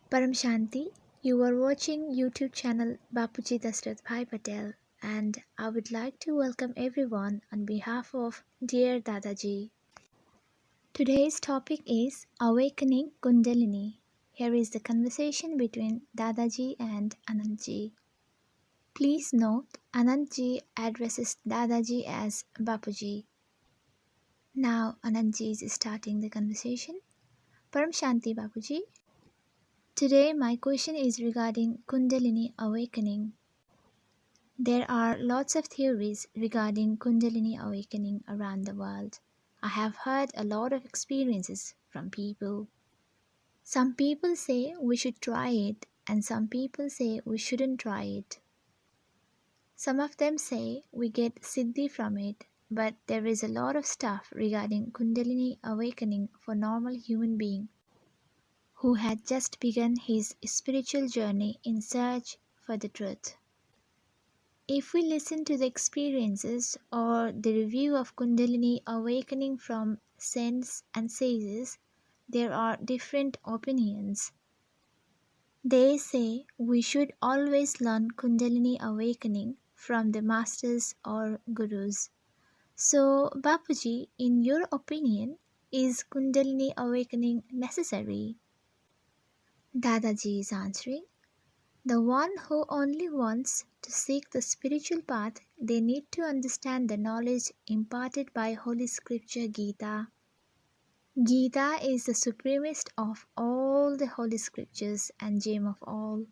Paramshanti, you are watching YouTube channel Bapuji Dashrathbhai Patel, and I would like to welcome everyone on behalf of dear Dadaji. Today's topic is Awakening Kundalini. Here is the conversation between Dadaji and Anantji. Please note, Anantji addresses Dadaji as Bapuji. Now Anantji is starting the conversation. Paramshanti Bapuji. Today my question is regarding Kundalini awakening. There are lots of theories regarding Kundalini awakening around the world. I have heard a lot of experiences from people. Some people say we should try it, and some people say we shouldn't try it. Some of them say we get siddhi from it, but there is a lot of stuff regarding Kundalini awakening for normal human being who had just begun his spiritual journey in search for the truth. If we listen to the experiences or the review of Kundalini awakening from saints and sages, there are different opinions. They say we should always learn Kundalini awakening from the masters or gurus. So, Bapuji, in your opinion, is Kundalini awakening necessary? Dadaji is answering. The one who only wants to seek the spiritual path, they need to understand the knowledge imparted by Holy Scripture Gita. Gita is the supremest of all the Holy Scriptures and gem of all.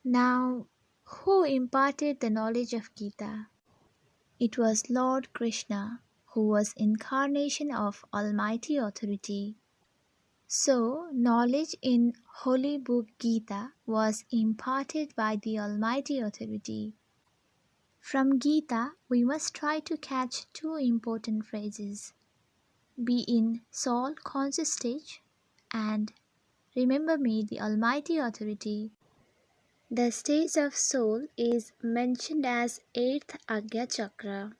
Now, who imparted the knowledge of Gita? It was Lord Krishna, who was incarnation of Almighty Authority. So, knowledge in Holy Book Gita was imparted by the Almighty Authority. From Gita, we must try to catch two important phrases. Be in soul conscious stage and remember me, the Almighty Authority. The stage of soul is mentioned as 8th Agya Chakra.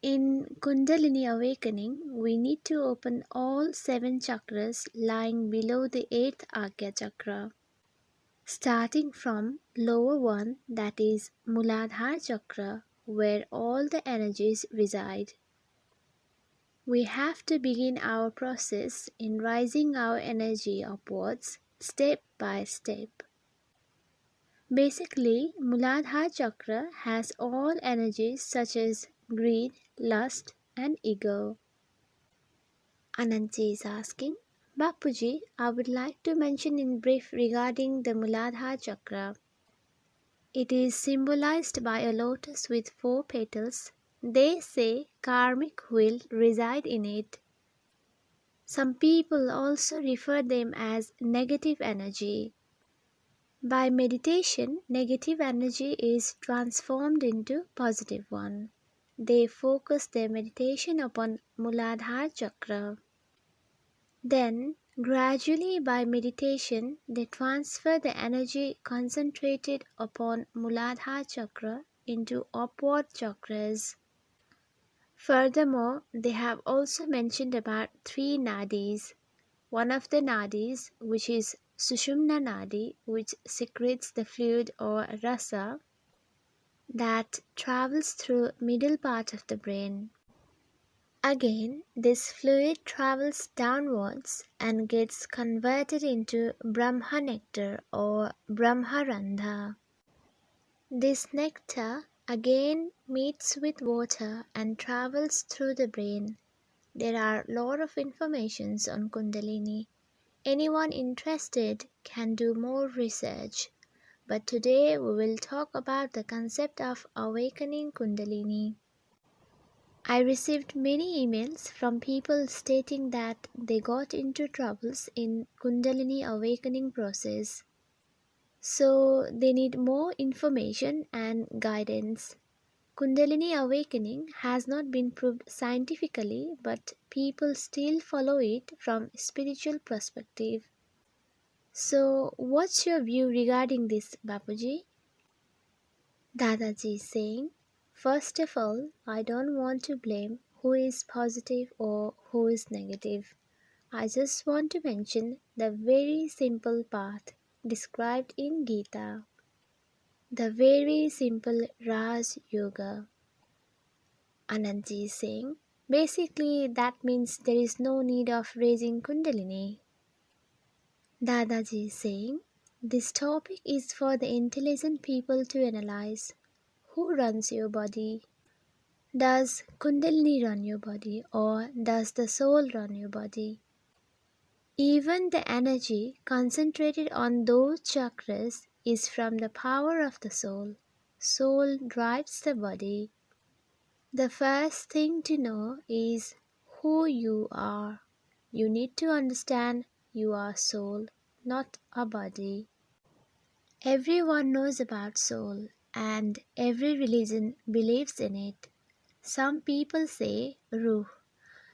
In Kundalini awakening, we need to open all 7 chakras lying below the 8th Agya Chakra. Starting from lower one, that is Muladhara Chakra, where all the energies reside. We have to begin our process in rising our energy upwards step by step. Basically, Muladhara Chakra has all energies such as greed, lust, and ego. Anantji is asking, Bapuji, I would like to mention in brief regarding the Muladhara Chakra. It is symbolized by a lotus with 4 petals. They say karmic will reside in it. Some people also refer them as negative energy. By meditation, negative energy is transformed into positive one. They focus their meditation upon Muladhara Chakra. Then, gradually by meditation, they transfer the energy concentrated upon Muladhara Chakra into upward chakras. Furthermore, they have also mentioned about 3 nadis. One of the nadis, which is Sushumna Nadi, which secretes the fluid or rasa that travels through middle part of the brain. Again, this fluid travels downwards and gets converted into Brahma nectar or Brahmarandha. This nectar again meets with water and travels through the brain. There are a lot of informations on Kundalini. Anyone interested can do more research. But today we will talk about the concept of awakening Kundalini. I received many emails from people stating that they got into troubles in Kundalini awakening process. So they need more information and guidance. Kundalini awakening has not been proved scientifically, but people still follow it from spiritual perspective. So what's your view regarding this, Bapuji? Dadaji is saying, first of all, I don't want to blame who is positive or who is negative. I just want to mention the very simple path described in Gita, the very simple Raj Yoga. Anantji is saying, basically that means there is no need of raising Kundalini. Dadaji is saying, this topic is for the intelligent people to analyze. Who runs your body? Does Kundalini run your body or does the soul run your body? Even the energy concentrated on those chakras is from the power of the soul. Soul drives the body. The first thing to know is who you are. You need to understand you are soul, not a body. Everyone knows about soul and every religion believes in it. Some people say Ruh,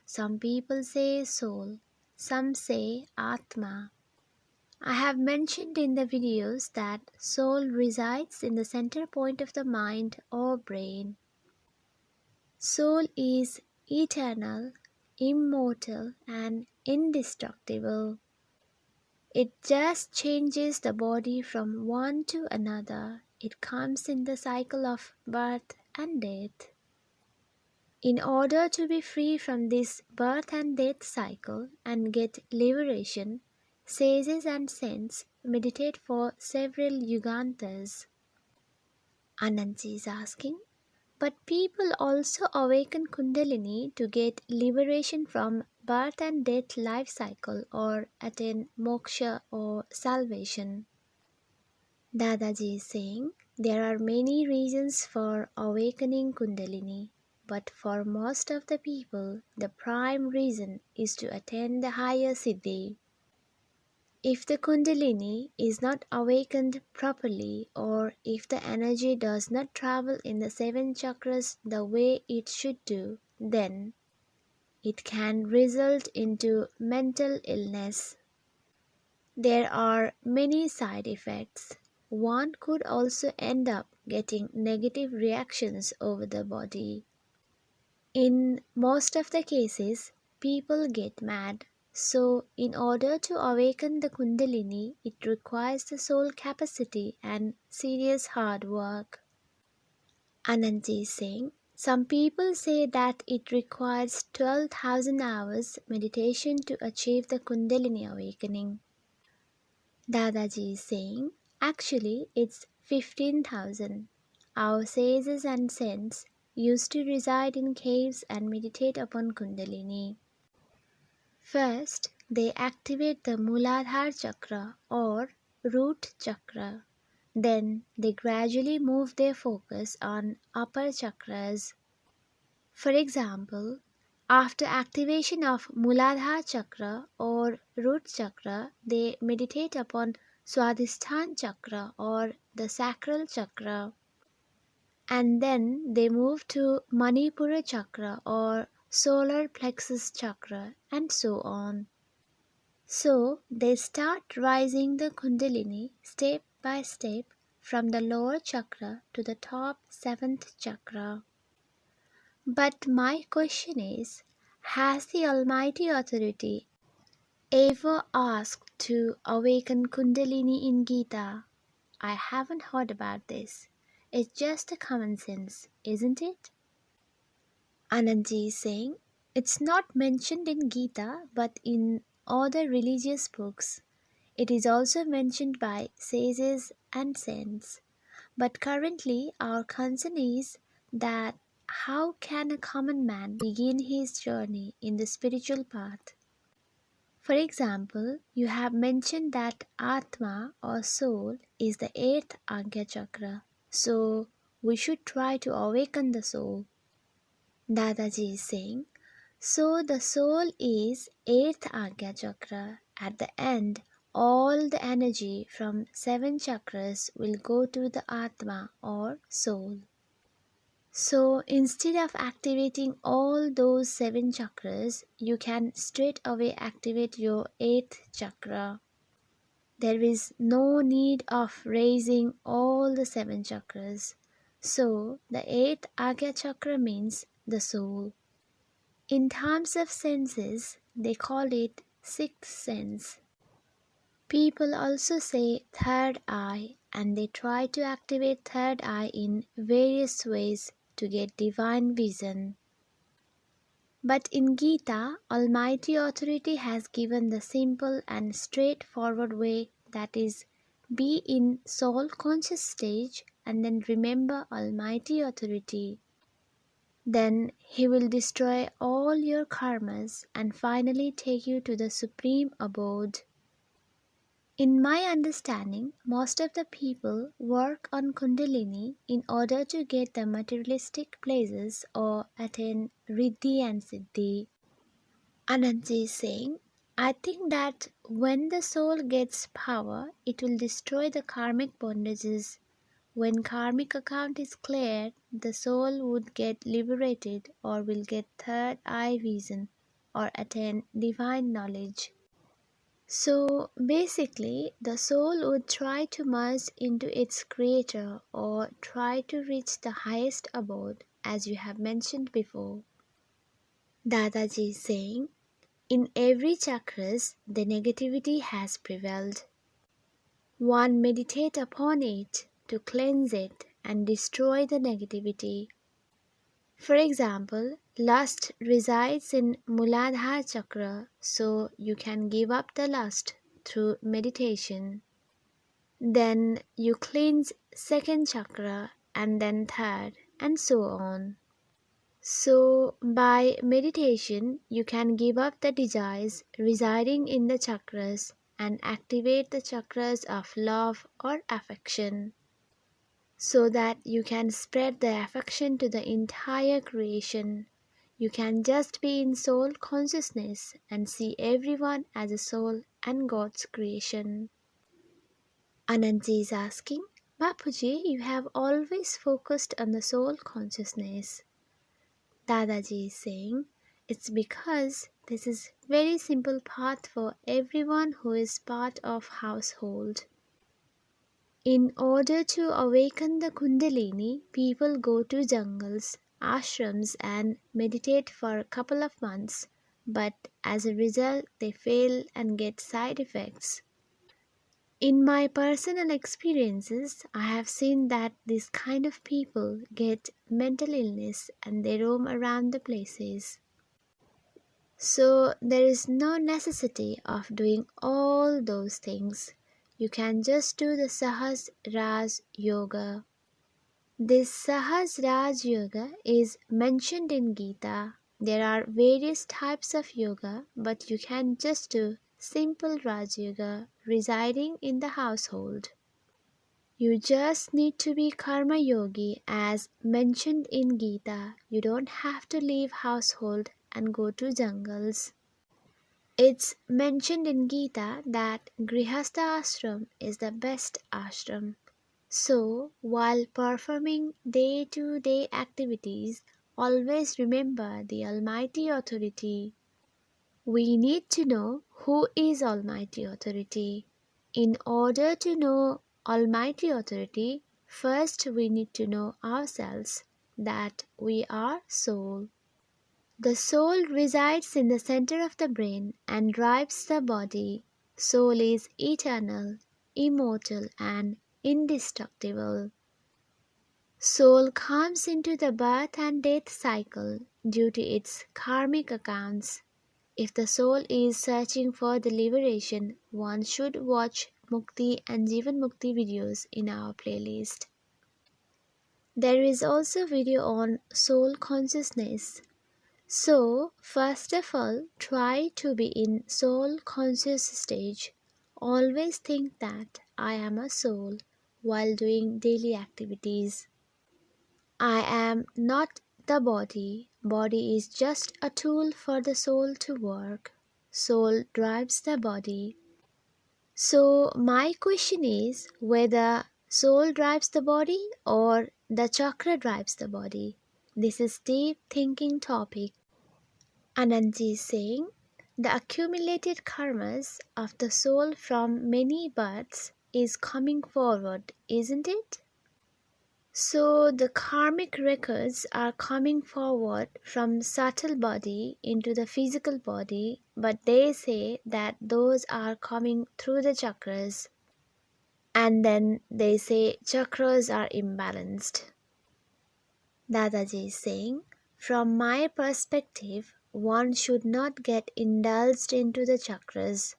some people say soul, some say Atma. I have mentioned in the videos that soul resides in the center point of the mind or brain. Soul is eternal, immortal, and indestructible. It just changes the body from one to another. It comes in the cycle of birth and death. In order to be free from this birth and death cycle and get liberation, sages and saints meditate for several yugantas. Anantji is asking, but people also awaken Kundalini to get liberation from birth and death life cycle or attain moksha or salvation. Dadaji is saying there are many reasons for awakening Kundalini, but for most of the people, the prime reason is to attain the higher Siddhi. If the Kundalini is not awakened properly, or if the energy does not travel in the 7 chakras the way it should do, then it can result into mental illness. There are many side effects. One could also end up getting negative reactions over the body. In most of the cases, people get mad. So, in order to awaken the Kundalini, it requires the soul capacity and serious hard work. Anantji is saying, some people say that it requires 12,000 hours meditation to achieve the Kundalini awakening. Dadaji is saying, actually it's 15,000. Our sages and saints used to reside in caves and meditate upon Kundalini. First, they activate the Muladhara chakra or root chakra. Then they gradually move their focus on upper chakras. For example, after activation of Muladhara chakra or root chakra, they meditate upon Swadhisthana chakra or the sacral chakra. And then they move to Manipura chakra or solar plexus chakra and so on. So they start rising the Kundalini step by step from the lower chakra to the top 7th chakra. But my question is, has the Almighty Authority ever asked to awaken Kundalini in Gita? I haven't heard about this. It's just a common sense, isn't it? Anantji is saying, it's not mentioned in Gita but in other religious books. It is also mentioned by sages and saints. But currently our concern is that how can a common man begin his journey in the spiritual path? For example, you have mentioned that Atma or soul is the 8th Agya chakra. So we should try to awaken the soul. Dadaji is saying, so the soul is 8th Agya chakra. At the end, all the energy from 7 chakras will go to the Atma or soul. So instead of activating all those 7 chakras, you can straight away activate your 8th chakra. There is no need of raising all the 7 chakras. So the 8th Agya chakra means the soul. In terms of senses, they call it sixth sense. People also say third eye, and they try to activate third eye in various ways to get divine vision. But in Gita, Almighty Authority has given the simple and straightforward way, that is, be in soul conscious stage and then remember Almighty Authority. Then He will destroy all your karmas and finally take you to the supreme abode. In my understanding, most of the people work on Kundalini in order to get the materialistic places or attain Riddhi and Siddhi. Anant is saying, I think that when the soul gets power, it will destroy the karmic bondages. When karmic account is cleared, the soul would get liberated or will get third eye vision or attain divine knowledge. So basically, the soul would try to merge into its creator or try to reach the highest abode, as you have mentioned before. Dadaji is saying, in every chakras, the negativity has prevailed. One meditate upon it to cleanse it and destroy the negativity. For example, lust resides in Muladhara chakra, so you can give up the lust through meditation. Then you cleanse second chakra and then third and so on. So by meditation you can give up the desires residing in the chakras and activate the chakras of love or affection, so that you can spread the affection to the entire creation. You can just be in soul consciousness and see everyone as a soul and God's creation. Anantji is asking, Bapuji, you have always focused on the soul consciousness. Dadaji is saying, it's because this is very simple path for everyone who is part of household. In order to awaken the Kundalini, people go to jungles, ashrams and meditate for a couple of months, but as a result they fail and get side effects. In my personal experiences, I have seen that these kind of people get mental illness and they roam around the places. So there is no necessity of doing all those things. You can just do the Sahas Raj Yoga. This Sahas Raj Yoga is mentioned in Gita. There are various types of yoga, but you can just do simple Raj Yoga residing in the household. You just need to be Karma Yogi as mentioned in Gita. You don't have to leave household and go to jungles. It's mentioned in Gita that Grihastha ashram is the best ashram. So, while performing day-to-day activities, always remember the Almighty Authority. We need to know who is Almighty Authority. In order to know Almighty Authority, first we need to know ourselves, that we are soul. The soul resides in the center of the brain and drives the body. Soul is eternal, immortal and indestructible. Soul comes into the birth and death cycle due to its karmic accounts. If the soul is searching for the liberation, one should watch Mukti and Jivan Mukti videos in our playlist. There is also a video on soul consciousness. So, first of all, try to be in soul conscious stage. Always think that I am a soul while doing daily activities. I am not the body. Body is just a tool for the soul to work. Soul drives the body. So, my question is whether soul drives the body or the chakra drives the body. This is deep thinking topic. Anantji is saying, the accumulated karmas of the soul from many births is coming forward, isn't it? So the karmic records are coming forward from subtle body into the physical body, but they say that those are coming through the chakras. And then they say chakras are imbalanced. Dadaji is saying, from my perspective, one should not get indulged into the chakras.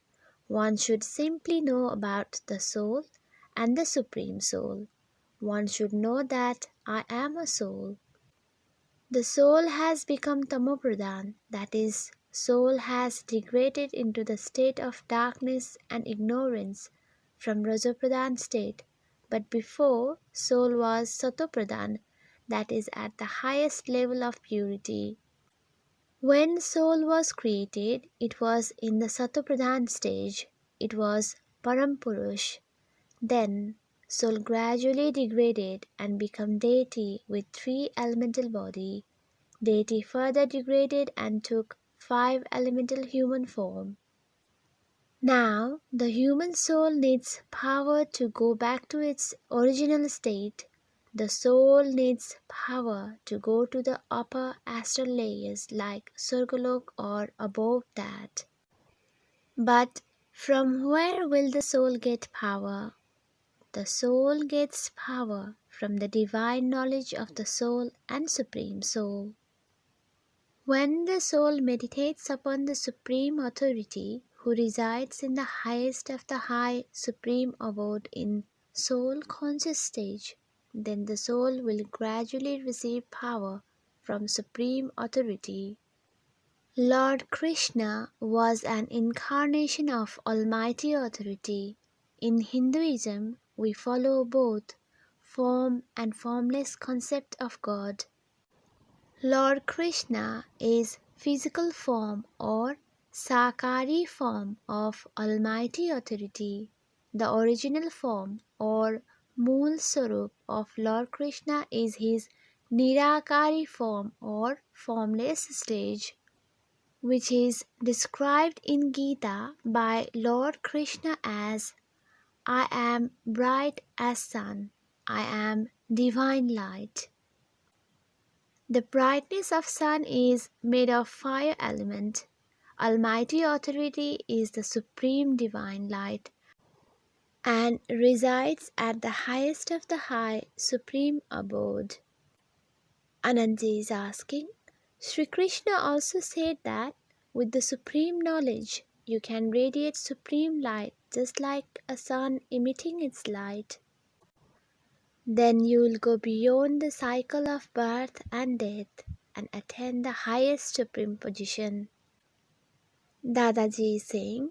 One should simply know about the soul and the Supreme Soul. One should know that I am a soul. The soul has become tamopradhan, that is, soul has degraded into the state of darkness and ignorance from rajapradhan state, but before soul was satopradhan, that is at the highest level of purity. When soul was created, it was in the satopradhan stage, it was parampurush. Then soul gradually degraded and became deity with three elemental body. Deity further degraded and took 5 elemental human form. Now, the human soul needs power to go back to its original state. The soul needs power to go to the upper astral layers like Surgalok or above that. But from where will the soul get power? The soul gets power from the divine knowledge of the soul and Supreme Soul. When the soul meditates upon the Supreme Authority who resides in the highest of the high Supreme Abode in soul conscious stage, then the soul will gradually receive power from Supreme Authority. Lord Krishna was an incarnation of Almighty Authority. In Hinduism, we follow both form and formless concept of God. Lord Krishna is physical form or Sakari form of Almighty Authority. The original form or Mool Sarup of Lord Krishna is his Nirakari form or formless stage, which is described in Gita by Lord Krishna as I am bright as sun, I am divine light. The brightness of sun is made of fire element. Almighty Authority is the supreme divine light and resides at the highest of the high supreme abode. Anant is asking, Sri Krishna also said that with the supreme knowledge you can radiate supreme light just like a sun emitting its light. Then you will go beyond the cycle of birth and death and attain the highest supreme position. Dadaji is saying,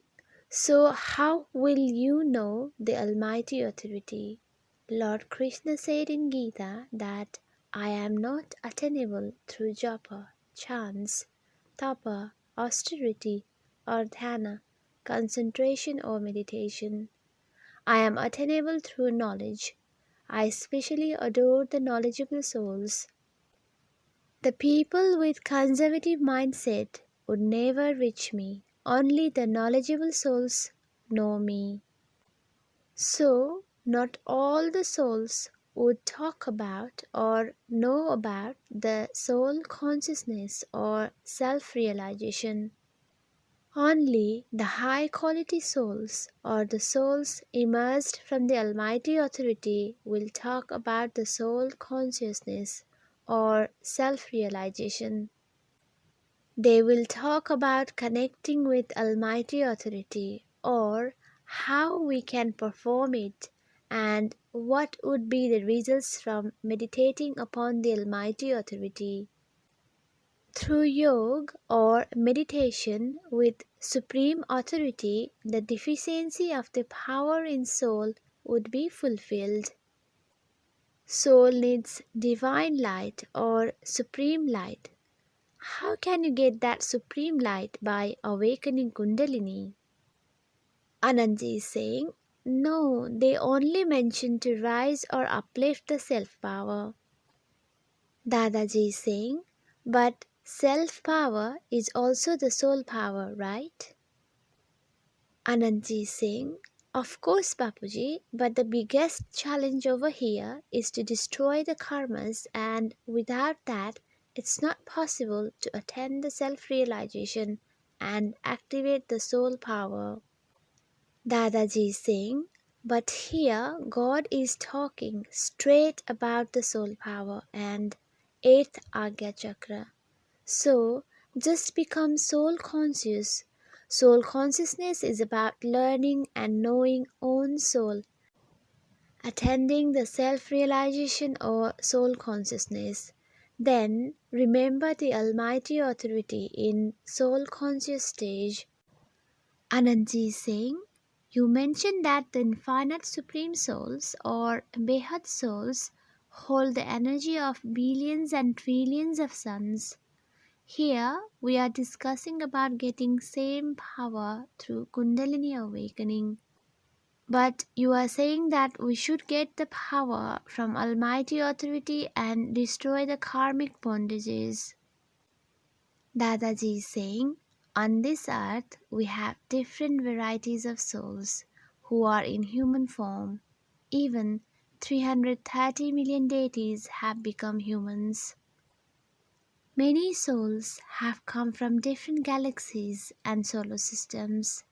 so how will you know the Almighty Authority? Lord Krishna said in Gita that I am not attainable through japa, chants, tapa, austerity or dhyana, concentration or meditation. I am attainable through knowledge. I especially adore the knowledgeable souls. The people with conservative mindset would never reach me. Only the knowledgeable souls know me. So, not all the souls would talk about or know about the soul consciousness or self-realization. Only the high-quality souls or the souls emerged from the Almighty Authority will talk about the soul consciousness or self-realization. They will talk about connecting with Almighty Authority or how we can perform it and what would be the results from meditating upon the Almighty Authority. Through yoga or meditation with Supreme Authority, the deficiency of the power in soul would be fulfilled. Soul needs divine light or supreme light. How can you get that supreme light by awakening Kundalini? Anand is saying, no, they only mention to rise or uplift the self-power. Dadaji is saying, but self-power is also the soul power, right? Anant is saying, Of course, Bapuji, but the biggest challenge over here is to destroy the karmas, and without that, it's not possible to attain the self realization and activate the soul power. Dadaji is saying, but here God is talking straight about the soul power and 8th Agya Chakra. So, just become soul conscious. Soul consciousness is about learning and knowing own soul, attending the self realization or soul consciousness. Then remember the Almighty Authority in soul conscious stage. Anantji is saying, you mentioned that the infinite supreme souls or Behad souls hold the energy of billions and trillions of suns. Here we are discussing about getting same power through Kundalini awakening. But you are saying that we should get the power from Almighty Authority and destroy the karmic bondages. Dadaji is saying, on this earth we have different varieties of souls who are in human form. Even 330 million deities have become humans. Many souls have come from different galaxies and solar systems.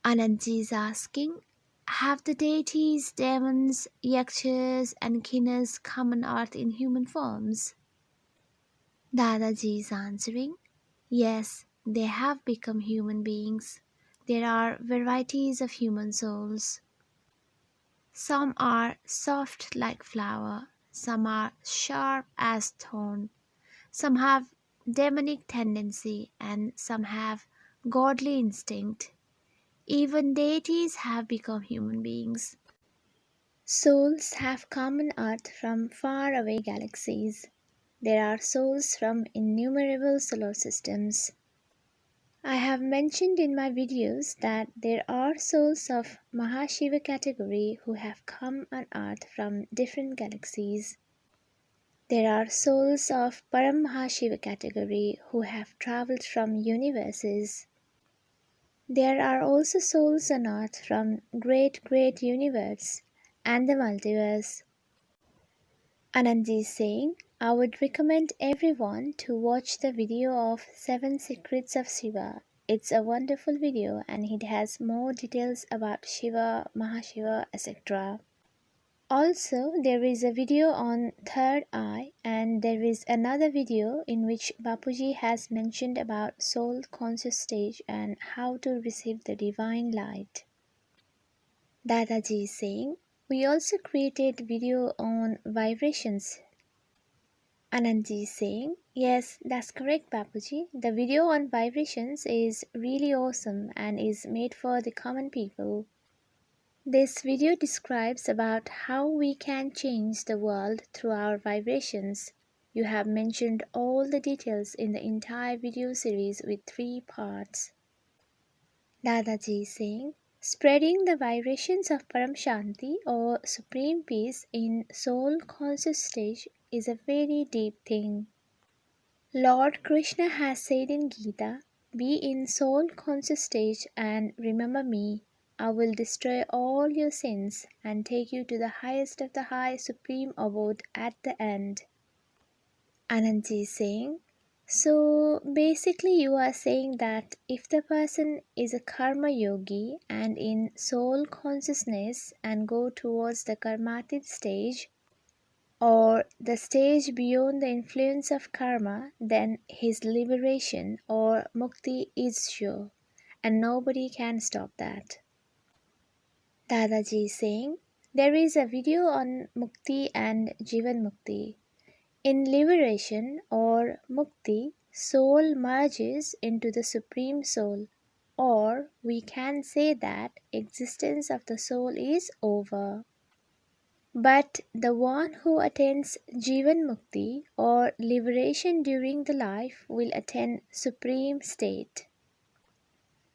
Anantji is asking, have the deities, demons, yakshas and kinnars come on earth in human forms? Dadaji is answering, yes, they have become human beings. There are varieties of human souls. Some are soft like flower, some are sharp as thorn, some have demonic tendency and some have godly instinct. Even deities have become human beings. Souls have come on earth from far away galaxies. There are souls from innumerable solar systems. I have mentioned in my videos that there are souls of Mahashiva category who have come on earth from different galaxies. There are souls of Paramshanti category who have travelled from universes. There are also souls on earth from great universe and the multiverse. Anantji is saying, I would recommend everyone to watch the video of 7 Secrets of Shiva. It's a wonderful video and it has more details about Shiva, Mahashiva, etc. Also, there is a video on third eye and there is another video in which Bapuji has mentioned about soul conscious stage and how to receive the divine light. Dadaji is saying, we also created video on vibrations. Anantji is saying, yes, that's correct Bapuji. The video on vibrations is really awesome and is made for the common people. This video describes about how we can change the world through our vibrations. You have mentioned all the details in the entire video series with 3 parts. Dadaji is saying, spreading the vibrations of paramshanti or supreme peace in soul conscious stage is a very deep thing. Lord Krishna has said in Gita, be in soul conscious stage and remember me. I will destroy all your sins and take you to the highest of the high supreme abode at the end. Anantji is saying, so basically you are saying that if the person is a karma yogi and in soul consciousness and go towards the karmatic stage or the stage beyond the influence of karma, then his liberation or mukti is sure and nobody can stop that. Dadaji is saying, there is a video on Mukti and Jivan Mukti. In liberation or Mukti, soul merges into the Supreme Soul, or we can say that existence of the soul is over. But the one who attains Jivan Mukti or liberation during the life will attain Supreme State.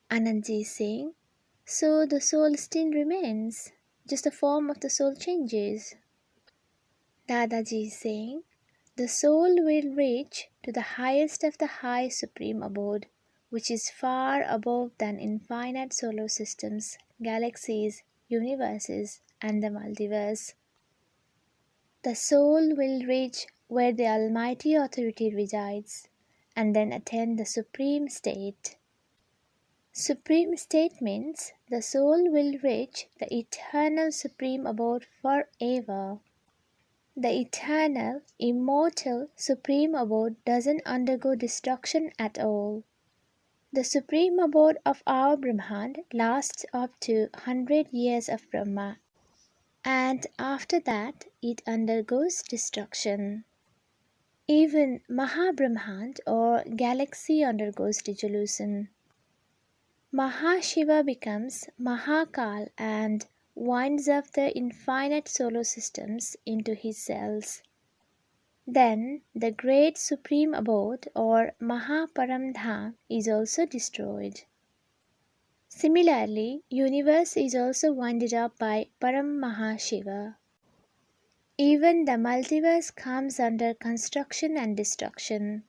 Anantji is saying, so the soul still remains, just the form of the soul changes. Dadaji is saying, the soul will reach to the highest of the high supreme abode, which is far above than infinite solar systems galaxies, universes, and the multiverse. The soul will reach where the Almighty Authority resides and then attain the Supreme State. Supreme State means the soul will reach the eternal Supreme Abode forever. The eternal, immortal Supreme Abode doesn't undergo destruction at all. The Supreme Abode of our Brahmand lasts up to 100 years of Brahma, and after that it undergoes destruction. Even Mahabrahmand or galaxy undergoes dissolution. Mahashiva becomes Mahakal and winds up the infinite solar systems into his cells. Then the great supreme abode or Mahaparamdham is also destroyed. Similarly, universe is also winded up by Param Mahashiva. Even the multiverse comes under construction and destruction.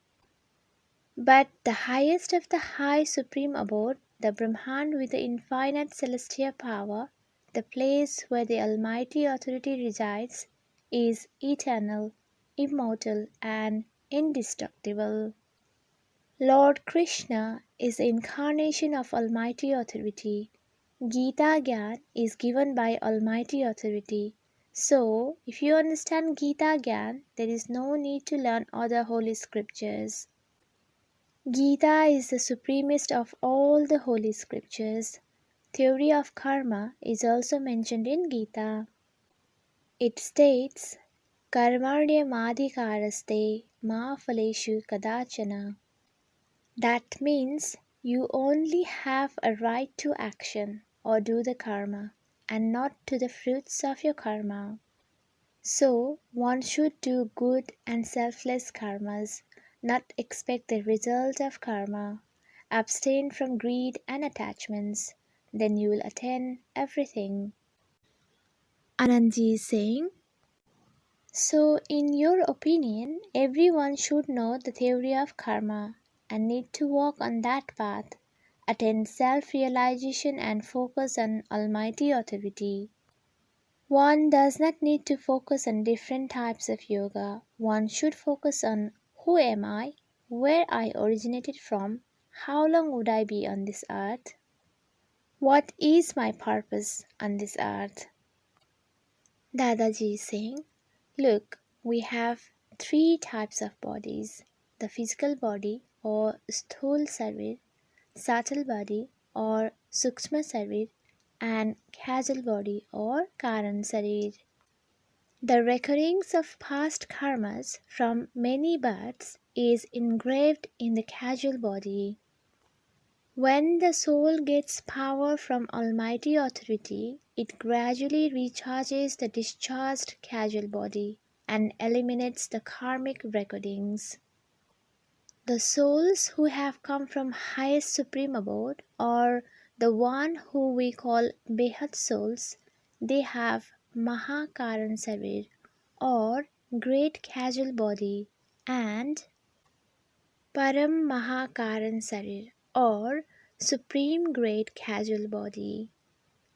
But the highest of the high supreme abode, the Brahman with the infinite celestial power, the place where the Almighty Authority resides, is eternal, immortal, and indestructible. Lord Krishna is the incarnation of Almighty Authority. Gita Gyaan is given by Almighty Authority. So, if you understand Gita Gyaan, there is no need to learn other holy scriptures. Gita is the supremest of all the holy scriptures. Theory of karma is also mentioned in Gita. It states, Karmarya madhikaraste ma phaleshu kadachana. That means you only have a right to action or do the karma and not to the fruits of your karma. So, one should do good and selfless karmas, not expect the result of karma. Abstain from greed and attachments, then you will attain everything. Anantji is saying, so in your opinion, everyone should know the theory of karma and need to walk on that path, attain self-realization and focus on Almighty Authority. One does not need to focus on different types of yoga. One should focus on who am I, where I originated from, how long would I be on this earth, what is my purpose on this earth. Dadaji is saying, look, we have three types of bodies, the physical body or sthul sarir, subtle body or sukshma sarir, and causal body or karan sarir. The recurrings of past karmas from many births is engraved in the causal body. When the soul gets power from Almighty Authority, it gradually recharges the discharged causal body and eliminates the karmic recordings. The souls who have come from highest supreme abode, or the one who we call Behad souls, they have Mahakaran Sarir or great causal body and Param Mahakaran Sarir or supreme great causal body.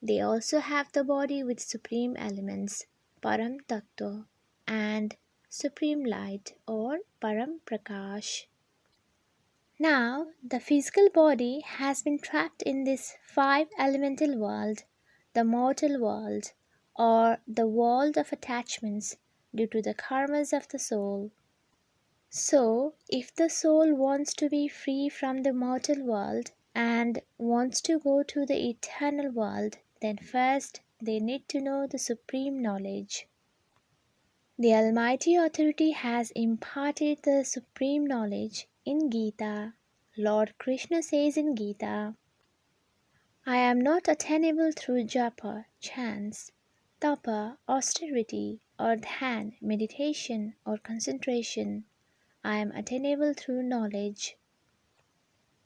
They also have the body with supreme elements Param Tattva and supreme light or Param Prakash. Now, the physical body has been trapped in this five elemental world, the mortal world, or the world of attachments due to the karmas of the soul. So, if the soul wants to be free from the mortal world and wants to go to the eternal world, then first they need to know the supreme knowledge. The Almighty Authority has imparted the supreme knowledge in Gita. Lord Krishna says in Gita, I am not attainable through japa, chants, tapa, austerity, or dhyan, meditation, or concentration. I am attainable through knowledge.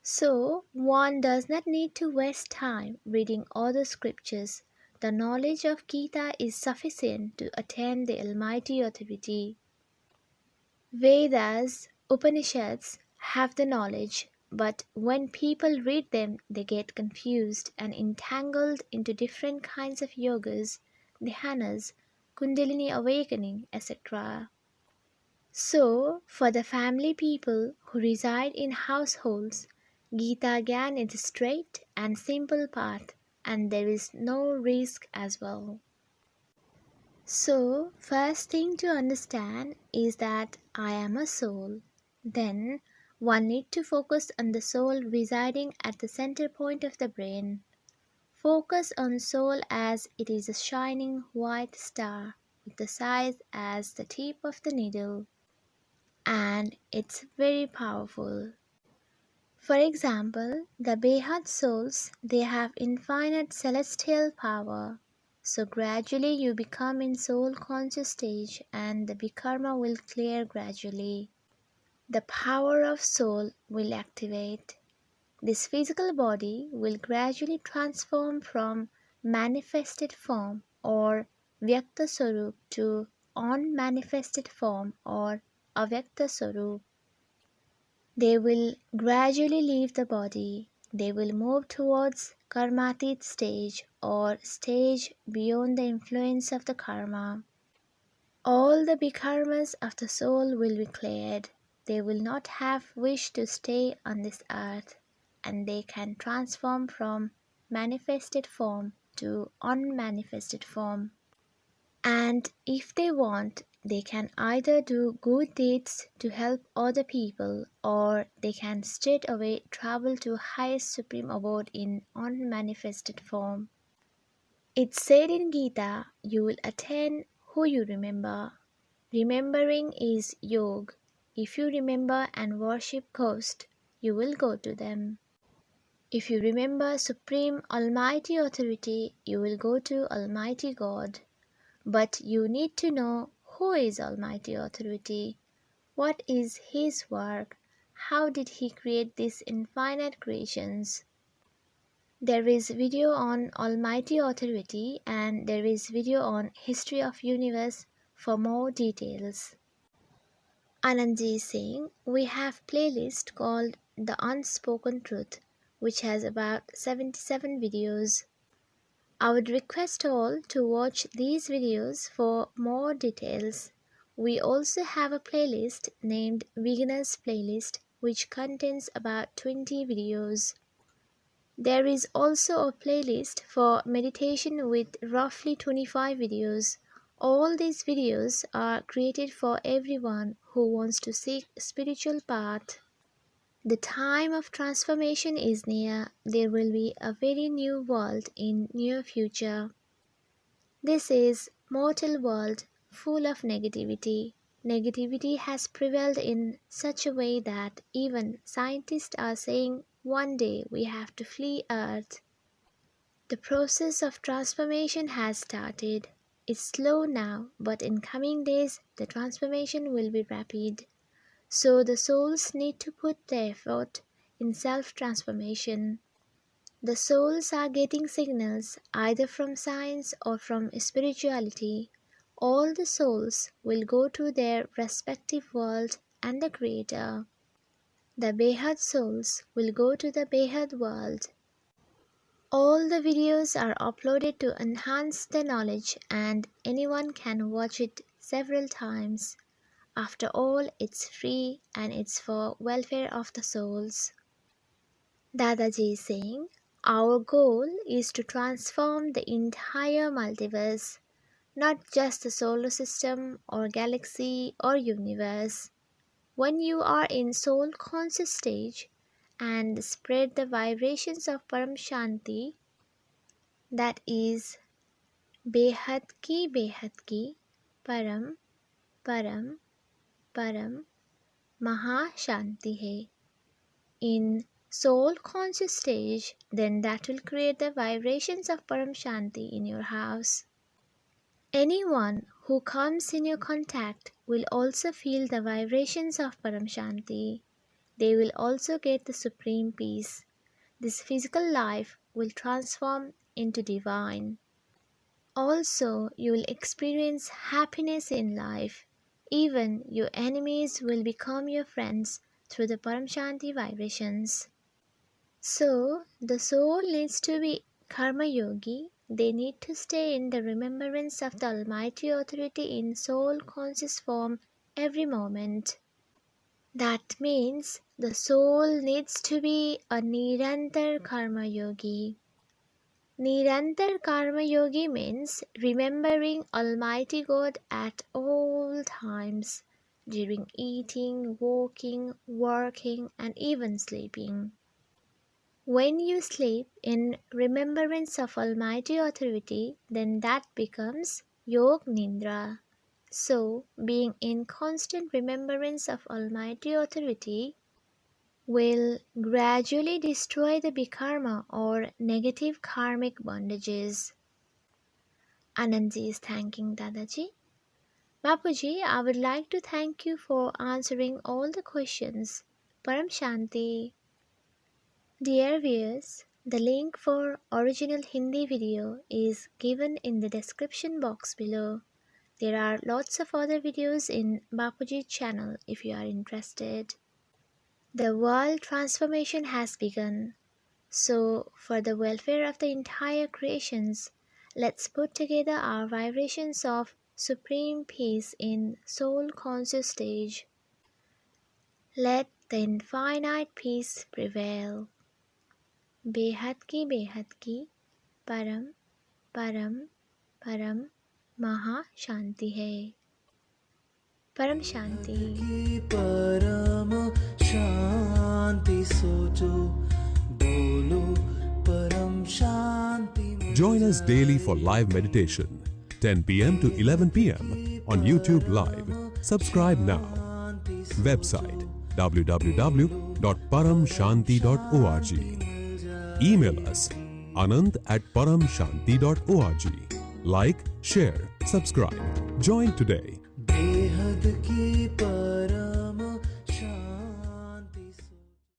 So, one does not need to waste time reading other scriptures. The knowledge of Gita is sufficient to attain the Almighty Authority. Vedas, Upanishads have the knowledge, but when people read them, they get confused and entangled into different kinds of yogas, dhyanas, Kundalini awakening, etc. So, for the family people who reside in households, Gita Gyaan is a straight and simple path, and there is no risk as well. So, first thing to understand is that I am a soul. Then, one need to focus on the soul residing at the center point of the brain. Focus on soul as it is a shining white star with the size as the tip of the needle, and it's very powerful. For example, the Behad souls, they have infinite celestial power. So gradually you become in soul conscious stage and the bikarma will clear gradually. The power of soul will activate. This physical body will gradually transform from manifested form or Vyakta Swarup to unmanifested form or Avyakta Swarup. They will gradually leave the body. They will move towards karmatit stage or stage beyond the influence of the karma. All the bikarmas of the soul will be cleared. They will not have wish to stay on this earth, and they can transform from manifested form to unmanifested form. And if they want, they can either do good deeds to help other people or they can straight away travel to highest supreme abode in unmanifested form. It's said in Gita, you will attain who you remember. Remembering is yoga. If you remember and worship ghosts, you will go to them. If you remember Supreme Almighty Authority, you will go to Almighty God. But you need to know who is Almighty Authority, what is His work, how did He create these infinite creations. There is video on Almighty Authority and there is video on History of Universe for more details. Anantji is saying, we have playlist called The Unspoken Truth, which has about 77 videos. I would request all to watch these videos for more details. We also have a playlist named Beginners Playlist, which contains about 20 videos. There is also a playlist for meditation with roughly 25 videos. All these videos are created for everyone who wants to seek spiritual path. The time of transformation is near. There will be a very new world in near future. This is mortal world full of negativity. Negativity has prevailed in such a way that even scientists are saying one day we have to flee Earth. The process of transformation has started. It's slow now, but in coming days the transformation will be rapid. So the souls need to put their effort in self-transformation. The souls are getting signals either from science or from spirituality. All the souls will go to their respective world and the Creator. The Behad souls will go to the Behad world. All the videos are uploaded to enhance the knowledge and anyone can watch it several times. After all, it's free and it's for welfare of the souls. Dadaji is saying, our goal is to transform the entire multiverse, not just the solar system or galaxy or universe. When you are in soul conscious stage and spread the vibrations of paramshanti, that is Behad ki, param, param, param, maha shanti hai. In soul conscious stage, then that will create the vibrations of paramshanti in your house. Anyone who comes in your contact will also feel the vibrations of paramshanti. They will also get the supreme peace. This physical life will transform into divine. Also, you will experience happiness in life. Even your enemies will become your friends through the paramshanti vibrations. So, the soul needs to be karma yogi. They need to stay in the remembrance of the Almighty Authority in soul conscious form every moment. That means the soul needs to be a Nirantar Karma Yogi. Nirantar Karma Yogi means remembering Almighty God at all times, during eating, walking, working, and even sleeping. When you sleep in remembrance of Almighty Authority, then that becomes Yog Nindra. So, being in constant remembrance of Almighty Authority will gradually destroy the bikarma or negative karmic bondages. Anantji is thanking Dadaji. Bapuji, I would like to thank you for answering all the questions. Paramshanti. Dear viewers, the link for original Hindi video is given in the description box below. There are lots of other videos in Bapuji channel if you are interested. The world transformation has begun. So, for the welfare of the entire creations, let's put together our vibrations of supreme peace in soul conscious stage. Let the infinite peace prevail. बेहद की परम परम परम महा शांति है. परम शांति. की परम शांति सोचो बोलो परम शांति. Join us daily for live meditation, 10 p.m. to 11 p.m. on YouTube Live. Subscribe now. Website www.paramshanti.org. Email us anant@paramshanti.org. Like, share, subscribe. Join today.